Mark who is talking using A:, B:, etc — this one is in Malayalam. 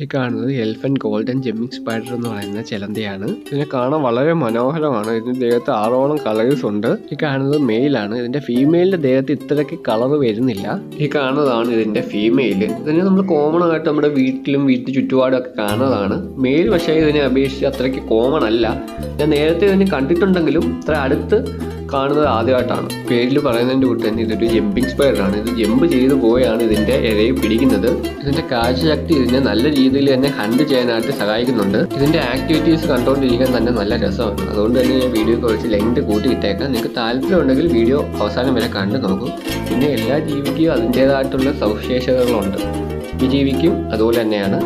A: ഈ കാണുന്നത് എലിഫന്റ് ഗോൾഡൻ ജെമ്മിങ് സ്പൈഡർ എന്ന് പറയുന്ന ചിലന്തയാണ്. ഇതിനെ കാണാൻ വളരെ മനോഹരമാണ്. ഇതിന്റെ ദേഹത്ത് 6ഓളം കളേഴ്സ് ഉണ്ട്. ഈ കാണുന്നത് മെയിലാണ്. ഇതിന്റെ ഫീമെയിലിന്റെ ദേഹത്ത് ഇത്രയ്ക്ക് കളർ വരുന്നില്ല. ഈ കാണുന്നതാണ് ഇതിന്റെ ഫീമെയില്. ഇതിനെ നമ്മൾ കോമൺ ആയിട്ട് നമ്മുടെ വീട്ടിലും വീട്ടു ചുറ്റുപാടും ഒക്കെ കാണുന്നതാണ്. മെയിൽ പക്ഷേ ഇതിനെ അപേക്ഷിച്ച് അത്രയ്ക്ക് കോമൺ അല്ല. ഞാൻ നേരത്തെ ഇതിനെ കണ്ടിട്ടുണ്ടെങ്കിലും ഇത്ര അടുത്ത് കാണുന്നത് ആദ്യമായിട്ടാണ്. പേരിൽ പറയുന്നതിൻ്റെ കൂട്ട് തന്നെ ഇതൊരു ജമ്പിങ് സ്പൈഡറാണ്. ഇത് ജമ്പ് ചെയ്ത് പോയാണ് ഇതിന്റെ ഇരയെ പിടിക്കുന്നത്. ഇതിന്റെ കാഴ്ചശക്തി ഇതിനെ നല്ല രീതിയിൽ തന്നെ ഹണ്ട് ചെയ്യാനായിട്ട് സഹായിക്കുന്നുണ്ട്. ഇതിന്റെ ആക്ടിവിറ്റീസ് കണ്ടുകൊണ്ടിരിക്കാൻ തന്നെ നല്ല രസമാണ്. അതുകൊണ്ട് തന്നെ ഞാൻ വീഡിയോ കുറച്ച് ലെങ്ത് കൂട്ടി ഇട്ടേക്കാം. നിങ്ങൾക്ക് താല്പര്യം ഉണ്ടെങ്കിൽ വീഡിയോ അവസാനം വരെ കണ്ടു നോക്കും. പിന്നെ എല്ലാ ജീവിക്കും അതിൻ്റെതായിട്ടുള്ള സവിശേഷതകളുണ്ട്. ഈ ജീവിക്കും അതുപോലെ തന്നെയാണ്.